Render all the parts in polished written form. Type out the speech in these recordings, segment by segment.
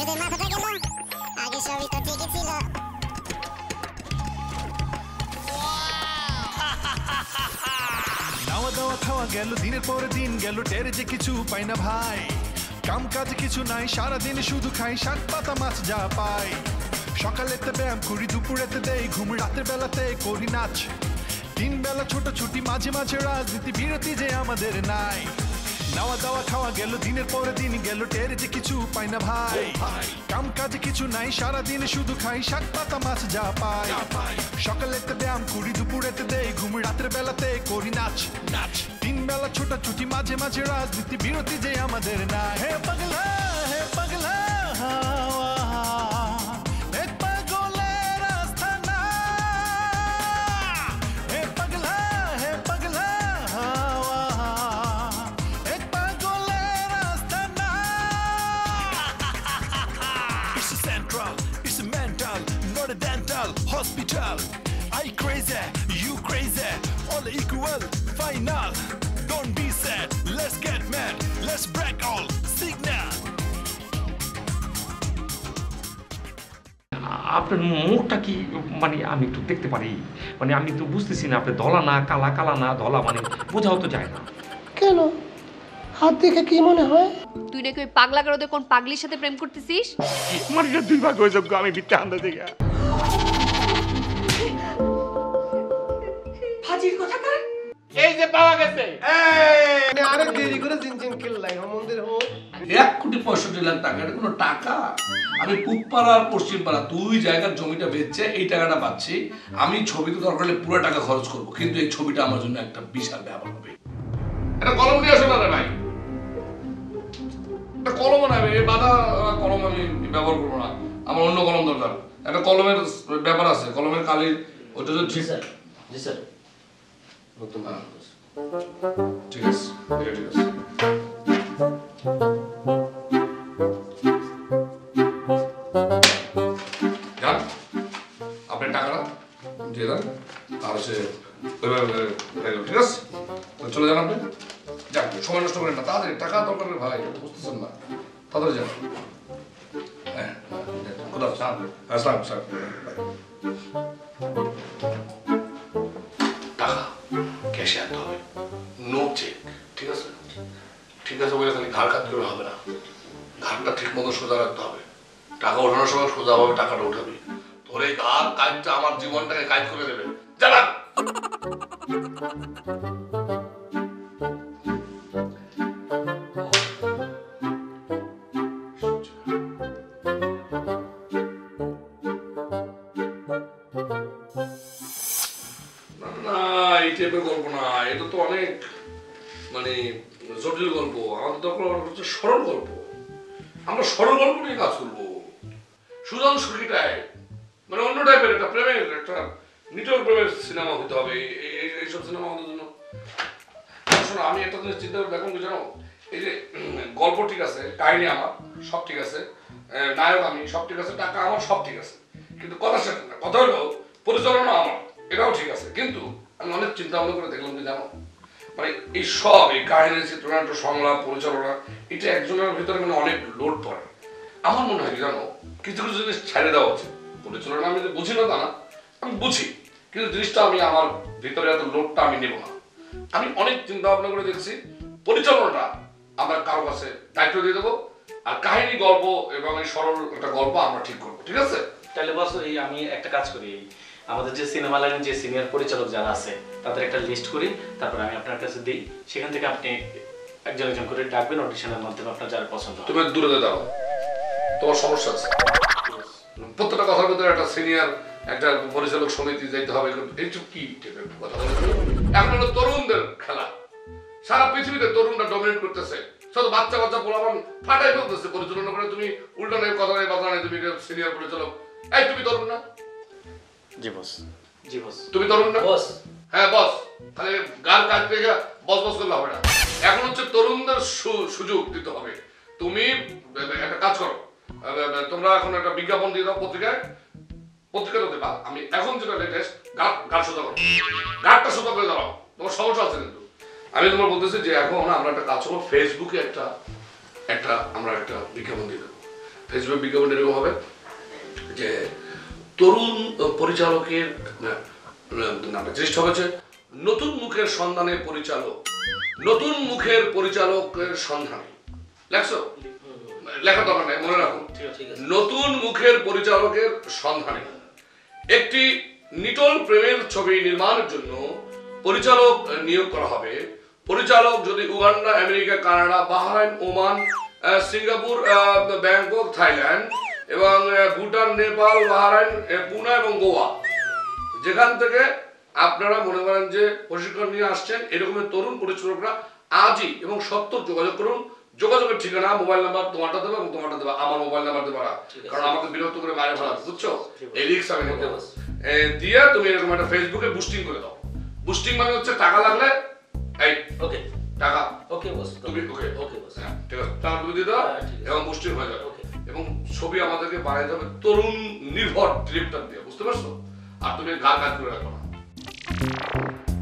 তোদের মাথাটা গেল, আগে সবই তো ঠিকই ছিল। নাওয়া দাওয়া খাওয়া গেল, দিনের পরে দিন গেল, টেরে যে কিছু পাই না ভাই। কাম কাজ কিছু নাই, সারাদিন শুধু খাই শাক পাতা মাছ যা পাই। সকালেতে ব্যায়াম করি, দুপুরেতে দেই ঘুম, রাতের বেলাতে করি নাচ। তিন বেলা ছোটাছুটি, মাঝে মাঝে রাজনীতি, বিরতি যে আমাদের নাই। নাওয়া দাওয়া খাওয়া গেল, দিনের পরে দিন গেল, টেরে যে কিছু পাই না ভাই। কাম কাজ কিছু নাই, সারাদিন শুধু খাই শাক পাতা মাছ যা পাই। সকালেতে ব্যায়াম করি, দুপুরেতে দেই ঘুম, রাতের বেলাতে করি নাচ। তিন বেলা ছোটাছুটি, মাঝে মাঝে রাজনীতি, বিরতি যে আমাদের নাই। হে পাগলা, হে পাগলা, এক পাগলের আস্তানা। হে পাগলা, হে পাগলা, এক পাগলের আস্তানা। It's a central, it's a mental, not a dental hospital. I crazy, you crazy, all equal, final. Don't be sad, let's get mad, let's break all signal. আপনার মুখটা কি মানে আমি একটু দেখতে পারি? মানে আমি তো বুঝতেছি না, আপনি ধলা না কালা, কালা না ধলা, মানে বোঝাও তো যায় না। কেন, হাত দেখে কি মনে হয়? তুই নাকি ওই পাগলা গারদে কোন পাগলির সাথে প্রেম করতেছিস? মানে দুই ভাগ হয়ে যাবো, আমি বিতে আন্দা দিকে ফাজিল কথা কার? এই যে পাওয়া গেছে। আরে দেরি করে জিনজিন খেললাই মন্দির হোক। 1,65,00,000 টাকা, এটা কোনো টাকা? আমি পূবপাড়া আর পশ্চিমপাড়া দুই জায়গার জমিটা বেচছে এই টাকাটা পাচ্ছি। আমি ছবিতে দরকার হলে পুরো টাকা খরচ করবো, কিন্তু এই ছবিটা আমার জন্য একটা বিশাল ব্যাপার হবে। একটা কলম নিয়ে আসো না রে ভাই, একটা কলম না, এই বাধা কলম আমি ব্যবহার করবো না, আমার অন্য কলম দরকার। একটা কলমের ব্যাপার আছে, কলমের কালির ওটা তো ঠিক স্যার। জি স্যার, ঠিক আছে, ঠিক আছে। যান, আপনার টাকাটা দিয়ে দেন, আর হচ্ছে ঠিক আছে, চলে যান আপনি। যান, সময় নষ্ট করেন না, তাড়াতাড়ি টাকা দরকার ভাই, বুঝতেছেন না, তাড়াতাড়ি যান। হ্যাঁ, খুদা আসসালাম স্যার। টাকা ক্যাশে আনতে হবে, নো চেক, ঠিক আছে? ঠিক আছে বলে খালি ঘাড় কাজ করে হবে না, ঘাড়টা ঠিক মতো সোজা রাখতে হবে। টাকা ওঠানোর সময় সোজাভাবে টাকাটা উঠাবি। তোর এই ঘাড় কাজটা আমার জীবনটাকে কাজ করে দেবে। জানা এই টাইপের গল্প না, এটা তো অনেক মানে জটিল গল্প। আমাদের দরকার হচ্ছে সরল গল্প, আমরা সরল গল্প নিয়ে কাজ করবো। সুজন সুখী টাইপ, মানে অন্য টাইপের একটা প্রেমের, একটা নিটল প্রেমের সিনেমা হতে হবে। এইসব সিনেমা আমাদের জন্য। শোনো, আমি একটা জিনিস চিন্তা করে দেখুন, জানো, এই যে গল্প ঠিক আছে, কাহিনী আমার সব ঠিক আছে, নায়ক আমি সব ঠিক আছে, টাকা আমার সব ঠিক আছে, কিন্তু কথা সেটা না। কথা হলো পরিচালনা আমার, এটাও ঠিক আছে। কিন্তু আমি অনেক চিন্তা ভাবনা করে দেখলাম যে জানো, মানে এই সব এই কাহিনী, চিত্রনাট্য, সংলাপ, পরিচালনা, এটা একজনের ভিতরে মানে অনেক লোড পড়ে। আমার মনে হয় কি জানো, কিছু কিছু জিনিস ছেড়ে দেওয়া উচিত। পরিচালনা আমি বুঝি না তা না, আমি বুঝি, কিন্তু জিনিসটা আমি আমার ভিতরে এত লোডটা আমি নেব না। আমি অনেক চিন্তা ভাবনা করে দেখছি, পরিচালনাটা আমরা কারো কাছে দায়িত্ব দিয়ে দেবো, আর কাহিনী, গল্প এবং এই সরল একটা গল্প আমরা ঠিক করবো, ঠিক আছে? তাহলে বস, এই আমি একটা কাজ করি, আমাদের যে সিনেমা লাইনের যে সিনিয়র পরিচালক যারা আছে তাদের একটা লিস্ট করি, তারপর আমি আপনার কাছে দিই, সেখান থেকে আপনি একজন একজন করে ডাকবেন, অডিশনের মাধ্যমে আপনার যারা পছন্দ। তুমি দূরে দাও, তোমার সমস্যা আছে। প্রত্যেকটা কথার ভিতরে একটা সিনিয়র, একটা পরিচালক সমিতি যাইতে হবে, এইসব কি কথা? এখন হলো তরুণদের খেলা, সারা পৃথিবীতে তরুণরা ডমিনেট করতেছে, শুধু বাচ্চা বাচ্চা পোলাপান ফাটাই ফেলতেছে পরিচালনা করে। তুমি উল্টা নেই, কথা নেই, বাধা নেই, তুমি সিনিয়র পরিচালক। এই তুমি তরুণ না? জি বস। জি বস। তুমি তরুণ না? বস। হ্যাঁ বস, তাহলে গান কাজ থেকে বস বস করলে হবে না। এখন হচ্ছে তরুণদের সুযোগ দিতে হবে। তুমি একটা কাজ করো, তোমরা এখন একটা বিজ্ঞাপন দিয়ে দাও পত্রিকায়, পত্রিকাটা দেবা। আমি এখন যেটা লেটেস্ট, গান সোজা করো, গানটা সোজা করে দাঁড়াও, তোমার সমস্যা আছে কিন্তু। আমি তোমার বলতেছি যে এখন আমরা একটা কাজ করবো, ফেসবুকে একটা আমরা একটা বিজ্ঞাপন দিয়ে দেবো। ফেসবুক বিজ্ঞাপন এরকম হবে যে তরুণ পরিচালকের নামটা জিনিসটা হচ্ছে নতুন মুখের সন্ধানে পরিচালক, নতুন মুখের পরিচালকের সন্ধানে। লেখছো? লেখা দরকার নাই, মনে রাখুন, নতুন মুখের পরিচালকের সন্ধানে। একটি নিটল প্রেমের ছবি নির্মাণের জন্য পরিচালক নিয়োগ করা হবে। পরিচালক যদি Uganda, America, Canada, Bahrain, Oman, Singapore, Bangkok, Thailand এবং ভুটান, নেপাল, বাহরাইন, পুনা এবং গোয়া, যেখান থেকে আপনারা মনে করেন যে প্রশিক্ষণ নিয়ে আসছেন, এরকমের তরুণ পরিচালকরা আজই এবং সত্তর যোগাযোগ করুন। যোগাযোগের ঠিকানা, মোবাইল নাম্বার তোমারটা দেবে এবং তোমারটা দেবে, আমার মোবাইল নাম্বার দেবে না, কারণ আমাকে বিরক্ত করে বাইরে ফেলা, বুঝছো? এই রিস্ক আমি নিতে দিয়ে তুমি এরকম একটা ফেসবুকে বুস্টিং করে দাও। বুস্টিং মানে হচ্ছে টাকা লাগলে এই ওকে টাকা ওকে বস, তুমি ওকে ওকে বস, হ্যাঁ ঠিক আছে, টাকা তুমি দিয়ে দাও এবং বুস্টিং হয়ে যাবে। এবং ছবি আমাদেরকে বানাইতে হবে তরুণ নির্ভর ডিরেক্টর দিয়ে, বুঝতে পারছো? আর তুমি গান গান করে রাখো না।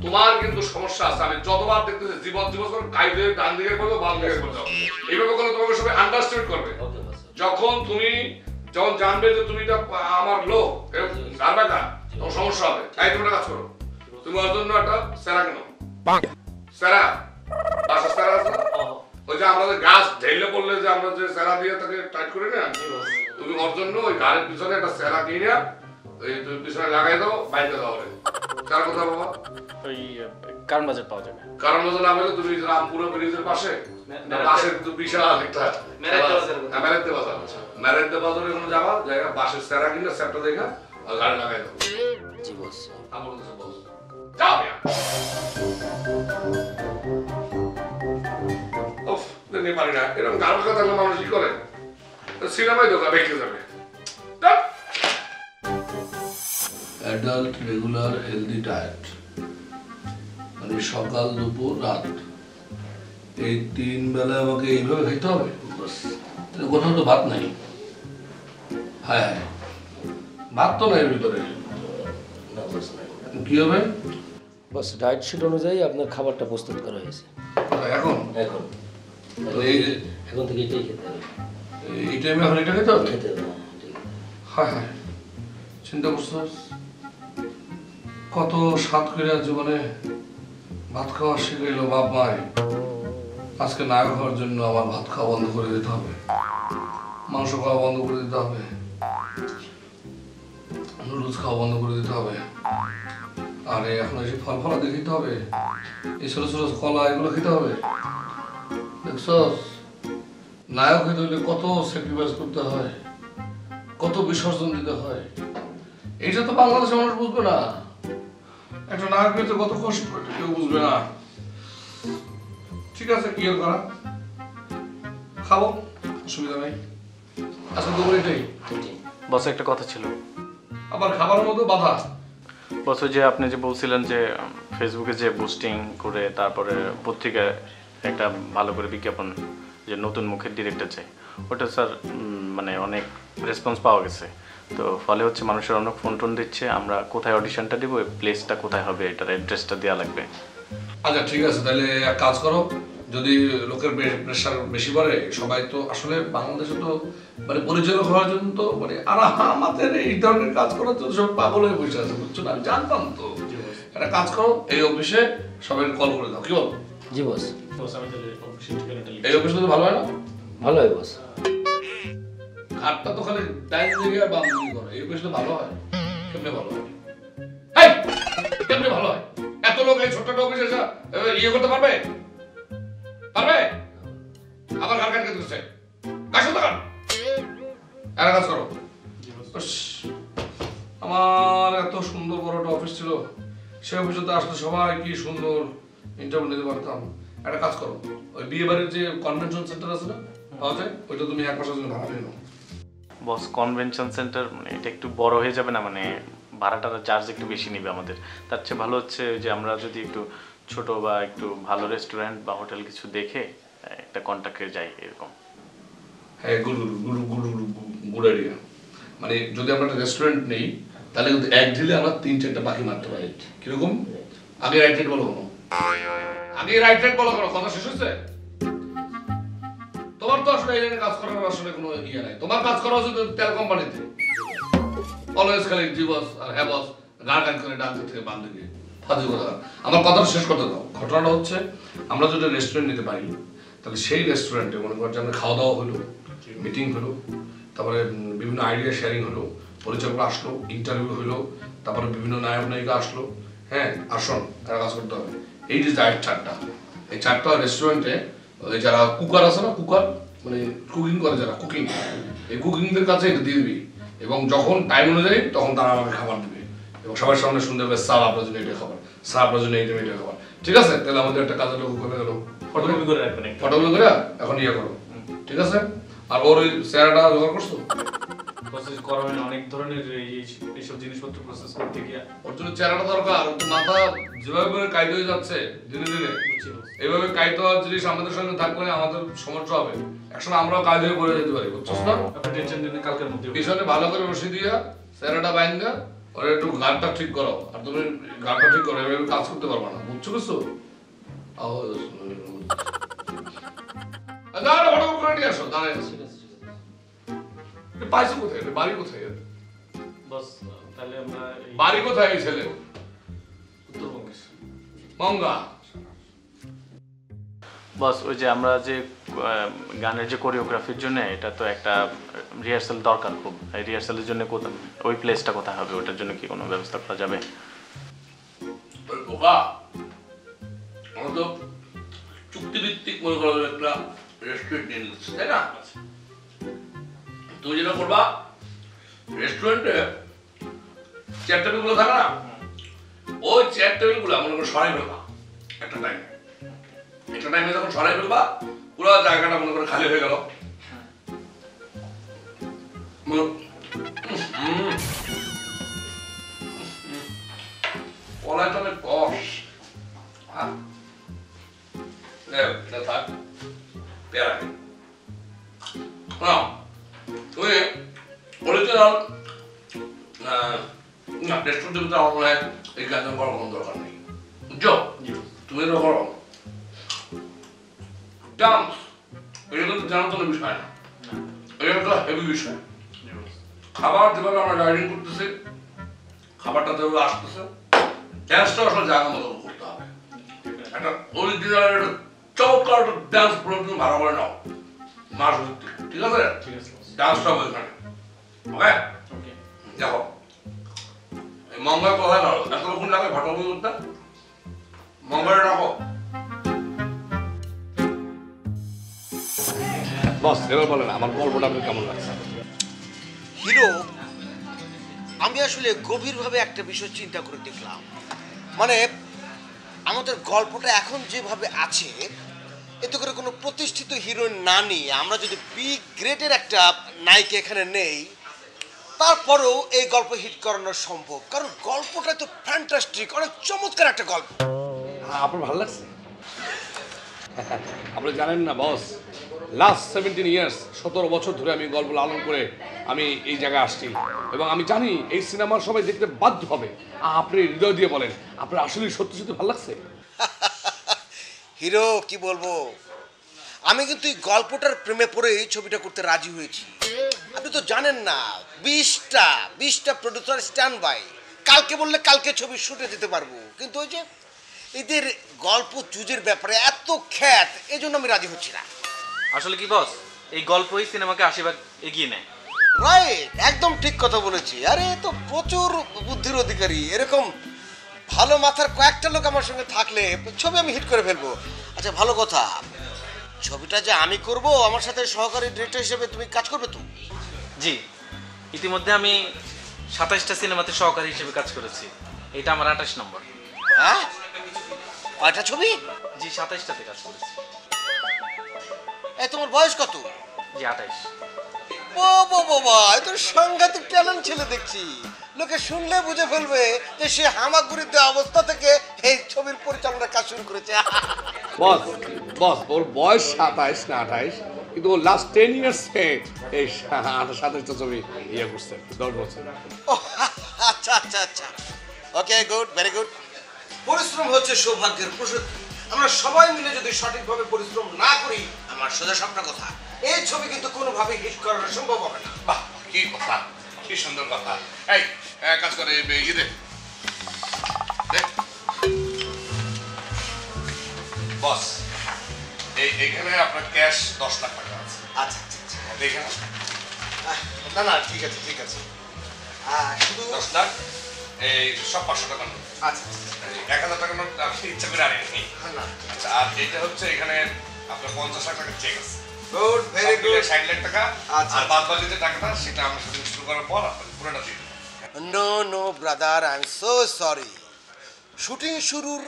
তোমার কিন্তু সমস্যা আছে, আমি যতবার দেখতেছি জীবন জীবন করে কাইদে ডান দিকে করবো, বাম দিকে করতে হবে, এইভাবে করলে তোমাকে সবাই আন্ডারস্ট্যান্ড করবে। যখন জানবে যে তুমি আমার লোক গারবাকা, তোমার সমস্যা হবে। তাই তুমি একটা কাজ করো, তুমি ওর জন্য একটা সেরা কেনো, সেরা বাসা সেরা আছে না, ওই যে আমাদের গাছ ঢেলে পড়লে যে আমরা যে সেরা দিয়ে তাকে টাইট করি না, তুমি ওর জন্য ওই গাড়ির পিছনে একটা সেরা কিনে ওই তুমি পিছনে লাগাই দাও, বাইকে দাও। কার কথা বাবা? ওই কারণ বাজার পাওয়া যাবে। কারণ বাজার না হলে তুমি রামপুরা ব্রিজের পাশে বাসের তো বিশাল একটা মেরেতে বাজার, মেরেতে বাজারে কোনো যাবা জায়গা বাসের সেরা কিনে সেটটা দেখা আর গাড়ি লাগাই দাও। জি বস। আমার কাছে বস যাও মিয়া। উফ, দেখতে পারি না এরকম গাড়ি কথা থাকলে মানুষ কি করে? সিনেমায় দোকা বেঁকে যাবে। অ্যাডাল্ট রেগুলার হেলদি ডায়েট, মানে সকাল, দুপুর, রাত, এই 3 বেলা আমাকে এইভাবে খেতে হবে। কোথাও তো ভাত নাই। হ্যাঁ হ্যাঁ, ভাত তো নাই ভিতরে। কি হবে? বস ডায়েট শিট অনুযায়ী আপনার খাবারটা প্রস্তুত করা হয়েছে। এখন এখন এই যে এখন থেকে এটাই খেতে হবে। এই টাইমে এখন এটা খেতে হবে? খেতে হবে। হ্যাঁ হ্যাঁ, চিন্তা করছো কত স্বাদ করে জীবনে ভাত খাওয়া শিখাইলো বাপ মায়, আজকে না খাওয়ার জন্য আমার ভাত খাওয়া বন্ধ করে দিতে হবে, মাংস খাওয়া বন্ধ করে দিতে হবে, নুডলস খাওয়া বন্ধ করে দিতে হবে। আরে এখন এসে ফল ফলা দিয়ে খেতে হবে, এই ছোট ছোট কলা এগুলো খেতে হবে। দেখছ নায়ক হইতে হইলে কত স্যাক্রিফাইস করতে হয়, কত বিসর্জন দিতে হয়, এইটা তো বাংলাদেশের মানুষ বুঝবে না। একটা নায়ক হইতে কত কষ্ট করে কেউ বুঝবে না। ঠিক আছে, কি আর করা, খাবো, অসুবিধা নাই। আজকে তো এটাই। বস একটা কথা ছিল, আবার খাবার মধ্যে বাধা। বস ওই যে আপনি যে বলছিলেন যে ফেসবুকে যে বুস্টিং করে তারপরে পত্রিকায় একটা ভালো করে বিজ্ঞাপন যে নতুন মুখের ডিরেক্টর চাই, ওটা স্যার মানে অনেক রেসপন্স পাওয়া গেছে। তো ফলে হচ্ছে মানুষের অনেক ফোন টোন দিচ্ছে, আমরা কোথায় অডিশনটা দিব, প্লেসটা কোথায় হবে, এটার অ্যাড্রেসটা দেওয়া লাগবে। আচ্ছা ঠিক আছে, তাহলে এক কাজ করো, যদি লোকের প্রেশার বেশি পড়ে, সবাই তো আসলে বাংলাদেশে তো মানে পরিচালক হওয়ার জন্য তো মানে আর আমাদের এই ধরনের কাজ করার জন্য সব পাগল হয়ে বসে আছে, বুঝছো না? আমি জানতাম তো। একটা কাজ করো, এই অফিসে সবাই কল করে দাও, কি বল? জি বস। এই অফিসটা তো ভালো হয় না? ভালো হয় বস। ঘাটটা তো খালি ডাইন দিকে আর বাম দিকে করে, এই অফিসটা ভালো হয়? কেমনে ভালো হয়? এই কেমনে ভালো হয়? এত লোক এই ছোট্ট অফিসে ইয়ে করতে পারবে? পারবে? আবার ঘাট কাটকে দিচ্ছে, কাশো তো কাট। একটা কাজ করো, আমার এত সুন্দর বড় একটা অফিস ছিল, সেই অফিসে আসলে সবাই কি সুন্দর ইন্টারভিউ নিতে পারতাম। একটা কাজ করো, ওই বিয়ে বাড়ির যে কনভেনশন সেন্টার আছে না, পাওয়া যায়, ওইটা তুমি 1 মাসের জন্য ভাড়া নিয়ে নাও। বস কনভেনশন সেন্টার মানে এটা একটু বড় হয়ে যাবে না, মানে ভাড়াটার চার্জ একটু বেশি নেবে আমাদের। তার চেয়ে ভালো হচ্ছে যে আমরা যদি একটু ছোট বা একটু ভালো রেস্টুরেন্ট বা হোটেল কিছু দেখে একটা কন্ট্যাক্টে যাই এরকম। হ্যাঁ, গুড আইডিয়া। মানে যদি আমরা একটা রেস্টুরেন্ট নেই, তাহলে কিন্তু এক ঢিলে আমরা 3-4টা পাখি মারতে পারি। কিরকম? আগে রাইট রেট বলো কোনো, আগে রাইট রেট বলো কোনো, কথা শেষ হচ্ছে তো? তোমার তো আসলে এই লাইনে কাজ করার আসলে কোনো ইয়ে নাই। তোমার কাজ করা উচিত তেল কোম্পানিতে। অলওয়েজ খালি জি বস আর হ্যাঁ বস গান গান করে ডাক থেকে বান দিকে ফাজু কথা। আমার কথাটা শেষ করতে দাও। ঘটনাটা হচ্ছে আমরা যদি রেস্টুরেন্ট নিতে পারি তাহলে সেই রেস্টুরেন্টে মনে করছে আমরা খাওয়া দাওয়া হলো, মিটিং হলো, তারপরে বিভিন্ন আইডিয়া শেয়ারিং হলো, পরিচালক আসলো, ইন্টারভিউ হলো, তারপরে বিভিন্ন নায়ক নায়িকা আসলো। হ্যাঁ আসুন একটা কাজ করতে হবে। এই যে ডায়েট চারটা, এই চারটা রেস্টুরেন্টে ওই যারা কুকার আছে না, কুকার মানে কুকিং করে যারা, কুকিং, এই কুকিংদের কাছে এটা দিয়ে দিবি এবং যখন টাইম অনুযায়ী তখন তারা আমাকে খাবার দিবে এবং সবার সামনে শুনতে হবে স্যার আপনার জন্য এটা খাবার, স্যার আপনার জন্য এইটা এইটা খাবার। ঠিক আছে, তাহলে আমাদের একটা কাজের লোক করে গেল, ফটোকপি করে রাখবেন, ফটোগুলো করে এখন ইয়ে করো। ঠিক আছে, আর ওর ওই চেহারাটা জোগাড় করছো? প্রসেস করা হয় অনেক ধরনের এইসব জিনিসপত্র প্রসেস করতে গিয়ে। ওর জন্য চেহারাটা দরকার। ওর তো মাথা যেভাবে করে কাইদ হয়ে যাচ্ছে দিনে দিনে, এইভাবে কাইদ হওয়ার জিনিস আমাদের সঙ্গে থাকলে আমাদের সমস্যা হবে। একসময় আমরাও কাইদ হয়ে পড়ে যেতে পারি, বুঝছস না? আপনি টেনশন নিন, কালকের মধ্যে পিছনে ভালো করে রশি দিয়া চেহারাটা বাইন্দা ওর একটু গানটা ঠিক করো। আর তুমি গানটা ঠিক করো, এভাবে কাজ করতে পারবা না, বুঝছো কিছু? দাঁড়া ফটো করে নিয়ে আসো, দাঁড়ায় আসো। পাইছো কোথায়? বাড়ি কোথায়? বস তাহলে আমরা বাড়ি কোথায় এই ছেলে? উত্তরবঙ্গে। মঙ্গা। বস ওই যে আমরা যে গানের যে কোরিওগ্রাফির জন্য এটা তো একটা রিহার্সাল দরকার খুব। এই রিহার্সালের জন্য কোথায়, ওই প্লেসটা কোথায় হবে, ওটার জন্য কি কোনো ব্যবস্থা করা যাবে? বোকা, আমরা তো চুক্তিভিত্তিক মনে করা যাবে একটা রেস্টুরেন্ট নিয়ে নিচ্ছি, তাই না? তুমি যেটা করবা, রেস্টুরেন্টে চেয়ার টেবিল গুলো থাকে না, ওই চেয়ার টেবিল গুলো মনে করো সরাই ফেলবা একটা টাইমে। একটা টাইমে যখন সরাই ফেলবা পুরো জায়গাটা মনে করো খালি হয়ে গেল। কলাই তো অনেক কষ। এটা থাক পেয়ারা। তুমি অরিজিনাল না রেস্টুরেন্টের ভিতরে আমার মনে হয় এই গাছের করার কোনো দরকার নেই, বুঝছো? তুমি এটা করো ডান্স, এটা কিন্তু জানার জন্য বিষয় না, এটা একটা হেভি বিষয়। খাবার যেভাবে আমরা রাইডিং করতেছি, খাবারটা যেভাবে আসতেছে, ড্যান্সটা আসলে জায়গা মতো করতে হবে। একটা অরিজিনাল একটা চমৎকার একটা ড্যান্স প্রোগ্রাম ভালো করে নাও মাস ভিত্তিক, ঠিক আছে? ডান্সটা হবে এখানে, ওকে? দেখো এই মঙ্গল কোথায় গেল? এতক্ষণ লাগে ফটোকপি করতে, মঙ্গলে রাখো। বস এবার বলেন আমার গল্পটা আপনার কেমন লাগছে? হিরো, আমি আসলে গভীরভাবে একটা বিষয় চিন্তা করে দেখলাম, মানে আমাদের গল্পটা এখন যেভাবে আছে এতে করে কোনো প্রতিষ্ঠিত হিরোইন না নিয়ে আমরা যদি বিগ গ্রেডের একটা নায়িকা এখানে নেই, তারপরেও এই গল্প হিট করানো সম্ভব, কারণ গল্পটা তো ফ্যান্টাস্টিক, অনেক চমৎকার একটা গল্প। আপনার ভালো লাগছে? আপনি জানেন না বস, লাস্ট 17 ইয়ার্স 17 বছর ধরে আমি গল্প লালন করে আমি এই জায়গায় আসছি এবং আমি জানি এই সিনেমা সবাই দেখতে বাধ্য হবে। আপনি হৃদয় দিয়ে বলেন, আপনার আসলে সত্যি সত্যি ভালো লাগছে? হিরো কি বলবো, আমি কিন্তু এই গল্পটার প্রেমে পড়ে এই ছবিটা করতে রাজি হয়েছি। আপনি তো জানেন না 20টা প্রডিউসার স্ট্যান্ড বাই, কালকে বললে কালকে ছবি শুটে যেতে পারবো, কিন্তু ওই যে এদের গল্প চুজের ব্যাপারে এত খ্যাত, এই জন্য আমি রাজি হচ্ছি না। আসলে কি বস, এই গল্পই সিনেমাকে আশীর্বাদ এগিয়ে নেয়। রাইট, একদম ঠিক কথা বলেছি। আরে তো প্রচুর বুদ্ধির অধিকারী, এরকম ভালো মাথার কয়েকটা লোক আমার সঙ্গে থাকলে ছবি আমি হিট করে ফেলবো। আচ্ছা ভালো কথা, ছবিটা যে আমি করব, আমার সাথে সহকারী ডিরেক্টর হিসেবে তুমি কাজ করবে তো? জি, ইতিমধ্যে আমি 27টা সিনেমাতে সহকারী হিসেবে কাজ করেছি, এটা আমার 28 নম্বর। হ্যাঁ, কয়টা ছবি? জি 27টাতে কাজ করেছি। এই তোমার বয়স কত? জি 28। বাবা, এ তো সাংঘাতিক ট্যালেন্ট ছেলে দেখছি। লোকে শুনলে বুঝে ফেলবে যে সে হামাগুড়ির দেওয়া অবস্থা থেকে এই ছবির পরিচালনার কাজ শুরু করেছে। বস বস ওর বয়স 27 না 28, কিন্তু ও লাস্ট 10 ইয়ার্স এই 27টা ছবি ইয়ে করছে, 10 বছর। আচ্ছা আচ্ছা আচ্ছা, ওকে, গুড, ভেরি গুড। পরিশ্রম হচ্ছে সৌভাগ্যের প্রসূতি। আমরা সবাই মিলে যদি সঠিকভাবে পরিশ্রম না করি, আমার সোজা সাপটা কথা, এই ছবি কিন্তু কোনোভাবে হিট করানো সম্ভব হবে না। বাহ, কি কথা, কি সুন্দর কথা। এই কাজ করে ইয়ে দে বস, এইখানে আপনার ক্যাশ 10 লাখ টাকা আছে। আচ্ছা আচ্ছা আচ্ছা, দেখেন না না ঠিক আছে ঠিক আছে, শুধু 10 লাখ, এই সব 500 টাকা নোট। আচ্ছা 1000 টাকা নোট আপনি ইচ্ছা করে আনেননি? না। আচ্ছা, আর এইটা হচ্ছে এখানে আপনার 50 লাখ টাকা চেক আছে। Good, very good. 60 লাখ টাকা। আচ্ছা, আর বাদ বাকি যে টাকাটা সেটা আমরা শুটিং শুরু করার পর আপনাকে পুরোটা দিয়ে দেব। No no brother, I am so sorry. Shooting শুরুর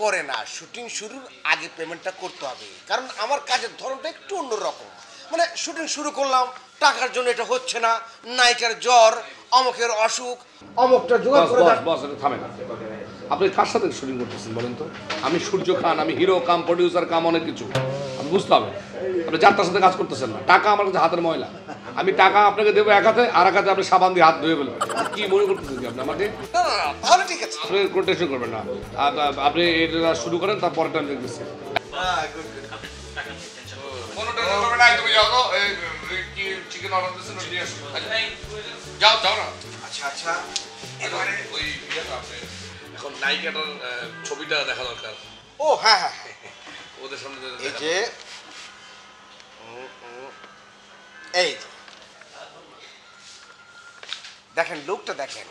পরে না, শুটিং শুরুর আগে পেমেন্টটা করতে হবে, কারণ আমার কাজের ধরনটা একটু অন্যরকম। মানে শুটিং শুরু করলাম, টাকার জন্য এটা হচ্ছে না, নায়িকার জ্বর, অমুকের অসুখ, অমুকটা জোগাড় করে দাও। বস এটা থামেন। আপনি কার সাথে শুটিং করতেছেন বলেন তো? আমি সূর্য খান, আমি হিরো কাম প্রডিউসার কাম অনেক কিছু, আমি বুঝতে হবে। আপনি যাত্রার সাথে কাজ করতেছেন না। টাকা আমার কাছে হাতের ময়লা, আমি টাকা আপনাকে দেবো এক হাতে, আর এক হাতে আপনি সাবান দিয়ে হাত ধুয়ে ফেলবেন। কি মনে করতেছেন কি আপনি আমাকে? না না না, তাহলে ঠিক আছে। আপনি কোনো টেনশন করবেন না, আপনি এটা শুরু করেন, তারপরে টাইম দেখতেছি। Good good. কোনো টেনশন করবে না, তুমি যাও তো, এই কি চিকেন অর্ডার দিয়েছেন নিয়ে আসো। যাও যাও না। আচ্ছা আচ্ছা, এবারে ওই ইয়েটা আপনি এখন নায়িকাটার ছবিটা দেখা দরকার। ও হ্যাঁ হ্যাঁ হ্যাঁ, ওদের সামনে এই যে এই যে দেখেন, লোকটা দেখেন,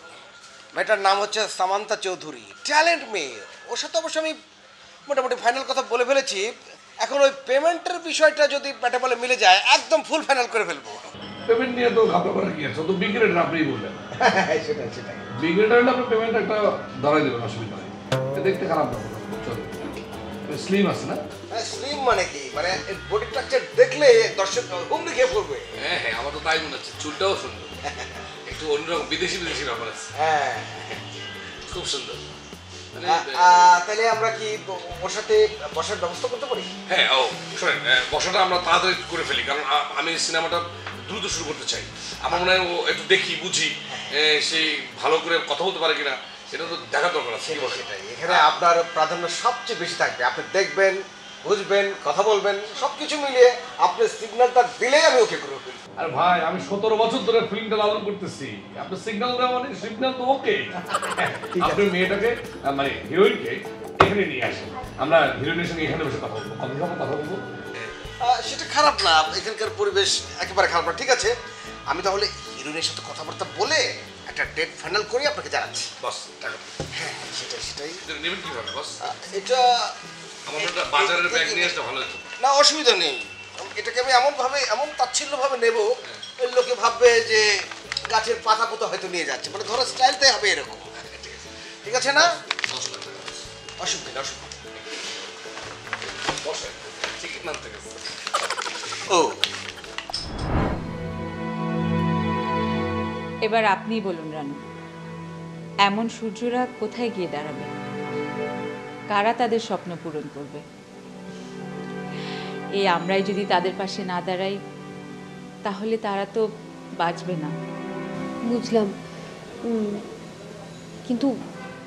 মেয়েটার নাম হচ্ছে সামান্তা চৌধুরী, ট্যালেন্ট মেয়ে। ওর সাথে অবশ্য আমি মোটামুটি ফাইনাল কথা বলে ফেলেছি। এখন ওই পেমেন্টের বিষয়টা যদি ব্যাটা বলে মিলে যায়, একদম ফুল ফাইনাল করে ফেলবো। পেমেন্ট নিয়ে তো ঘাবড়া করার কি আছে? তো বিগ রেট আপনিই বললেন। সেটাই সেটাই। বিগ রেট হলে আপনি পেমেন্ট একটা ধরাই দেবেন, অসুবিধা নেই। দেখতে খারাপ না, চলো। স্লিম আছে না? স্লিম মানে কি, মানে বডি স্ট্রাকচার দেখলে দর্শক হুমড়ি খেয়ে পড়বে। হ্যাঁ হ্যাঁ, আমার তো তাই মনে হচ্ছে। চুলটাও সুন্দর, একটু অন্যরকম বিদেশি বিদেশি ব্যাপার আছে। হ্যাঁ, খুব সুন্দর। মানে তাহলে আমরা কি ওর সাথে বসার ব্যবস্থা করতে পারি? হ্যাঁ, ও শোনেন, বসাটা আমরা তাড়াতাড়ি করে ফেলি, কারণ আমি সিনেমাটা দ্রুত শুরু করতে চাই। আমার মনে হয় ও একটু দেখি বুঝি সেই ভালো করে কথা বলতে পারে কিনা, এটা তো দেখা দরকার আছে। সেটাই, এখানে আপনার প্রাধান্য সবচেয়ে বেশি থাকবে। আপনি দেখবেন, বুঝবেন, কথা বলবেন, সবকিছু মিলিয়ে আপনি সিগন্যালটা দিলেই আমি ওকে করে ফেলবো। আরে ভাই, আমি 17 বছর ধরে ফিল্মটা লালন করতেছি, আপনি সিগন্যাল দেওয়া মানে সিগন্যাল তো ওকে। আপনি মেয়েটাকে মানে হিরোইনকে এখানে নিয়ে আসেন, আমরা হিরোইনের সঙ্গে এখানে বসে কথা বলবো, কথা বলবো। সেটা খারাপ না, এখানকার পরিবেশ একেবারে খারাপ না। ঠিক আছে, আমি তাহলে হিরোইনের সাথে কথাবার্তা বলে একটা ডেট ফাইনাল করে আপনাকে জানাচ্ছি। বস টাকা। হ্যাঁ সেটাই। নেবেন কিভাবে বস? এটা আমার একটা বাজারের ব্যাগ নিয়ে আসলে ভালো হতো। না, অসুবিধা নেই। এটাকে আমি এমন তাচ্ছিল্যভাবে নেব, লোকে ভাববে যে গাছের পাতা পোতা হয়তো নিয়ে যাচ্ছে, মানে ধরো স্টাইলটাই হবে এরকম। ঠিক আছে না? অসুবিধা নেই, অসুবিধা। বসে ঠিক নাম থেকে ও এবার আপনি বলুন রানু, এমন সূর্যরা কোথায় গিয়ে দাঁড়াবে? কারা তাদের স্বপ্ন পূরণ করবে? এই আমরাই যদি তাদের পাশে না দাঁড়াই, তাহলে তারা তো বাঁচবে না। বুঝলাম, কিন্তু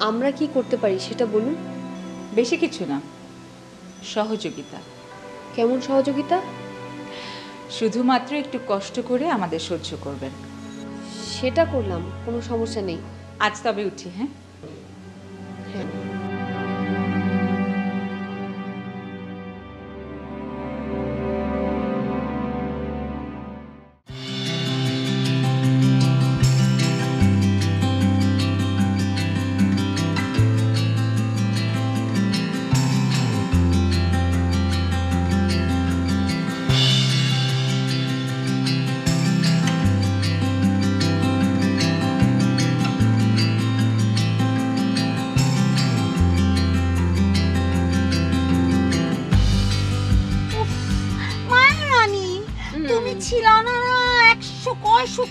আমরা কি করতে পারি সেটা বলুন। বেশি কিছু না, সহযোগিতা। কেমন সহযোগিতা? শুধুমাত্র একটু কষ্ট করে আমাদের সহ্য করবেন। সেটা করলাম, কোনো সমস্যা নেই। আজ তবে উঠি। হ্যাঁ হ্যাঁ।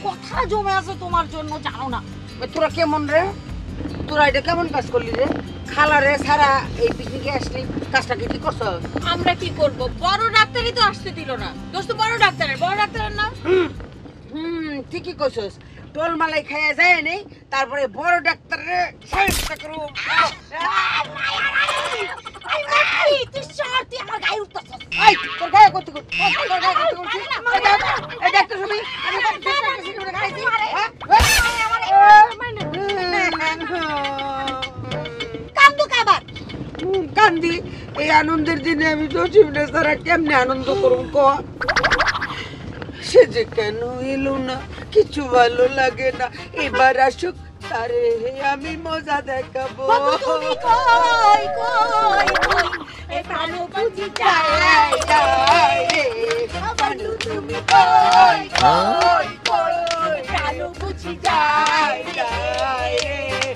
কথা জমে আছে তোমার জন্য, জানো না? তোরা কেমন রে, তোরা এটা কেমন কাজ করলি রে? খালা রে সারা এই পিকনিকে আসলি, কাজটা কি ঠিক করছ? আমরা কি করব, বড় ডাক্তারই তো আসতে দিল না। দোস্ত বড় ডাক্তারের না। ঠিকই কইছস। টোল মালাই খাইয়া যায় নেই, তারপরে বড় ডাক্তারে সাহায্য করব। তুই আমার গায়ে উঠতেছস। এই তোর গায়ে কত কান্দি এই আনন্দের দিনে আমি জসিমরে ছাড়া কেমনে আনন্দ করব ক সে যে কেন এলো না কিছু ভালো লাগে না এবার আসুক তারে আমি মজা দেখাবো তুমি কই কই কই এ প্রাণ বুঝি যায় যায় রে বন্ধু তুমি কই কই কই প্রাণ বুঝি যায় যায় রে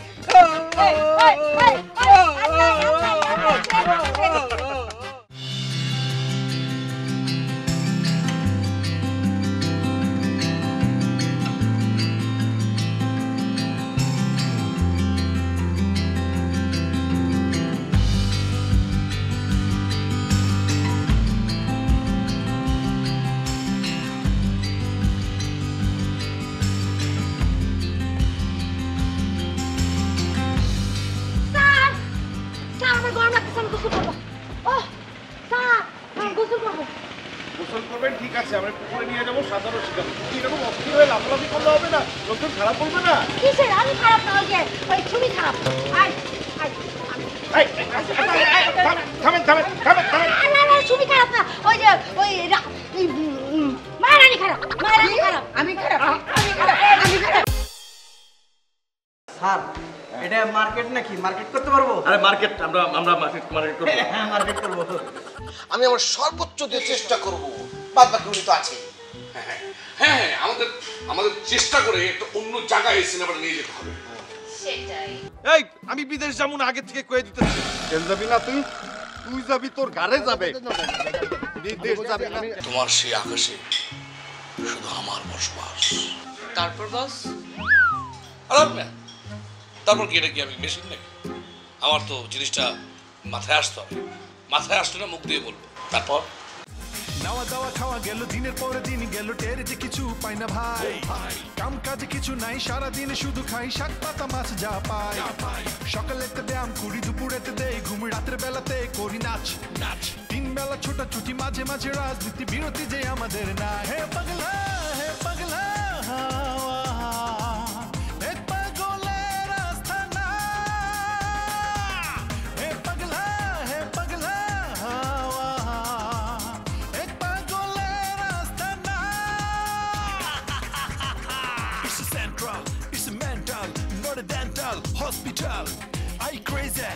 গোসল করবেন ঠিক আছে, আমরা পুকুরে নিয়ে যাবো সাঁতারও শিখাবো। এরকম অস্থির হয়ে লাফালাফি করলে হবে না, লোকজন খারাপ বলবে না। কিসের আমি খারাপ না, ওই যে ওই ছবি খারাপ। আয় আয় থামেন থামেন থামেন থামেন। না ছবি খারাপ না, ওই যে ওই মারানি খারাপ, মারানি খারাপ। আমি খারাপ আমি খারাপ আমি খারাপ। স্যার এটা মার্কেট নাকি মার্কেট করতে পারবো? আরে মার্কেট আমরা মার্কেট করব। হ্যাঁ মার্কেট করব। আমি আমার সর্বোচ্চ দিয়ে চেষ্টা করব, বাদ বাকি উনি তো আছে। হ্যাঁ হ্যাঁ আমাদের আমাদের চেষ্টা করে একটা অন্য জায়গায় এই সিনেমাটা নিয়ে যেতে হবে। সেটাই। এই আমি বিদেশ যাবো না আগে থেকে কয়ে দিতেছি। কেন যাবি না তুই? তুই যাবি তোর ঘরে যাবে, বিদেশ যাবি না। তোমার সেই আকাশে শুধু আমার বসবাস। তারপর বস আরাম না, তারপর কি এটা কি আমি মেশিন নাকি? আমার তো জিনিসটা মাথায় আসতে হবে, মাথায় আসলে না মুখ দিয়ে বলবো। তারপর নাওয়া দাওয়া খাওয়া গেল, দিনের পরে দিন গেল, টের যে কিছু পাই না ভাই। কাম কাজ কিছু নাই, সারাদিন শুধু খাই শাক পাতা মাছ যা পাই। সকালেতে ব্যায়াম করি, দুপুরেতে দেই ঘুম, রাতের বেলাতে করি নাচ নাচ। তিন বেলা ছোটাছুটি, মাঝে মাঝে রাজনীতি, বিরতি যে আমাদের না। হে পাগলা হে পাগলা It's a mental, not a dental hospital. Are you crazy?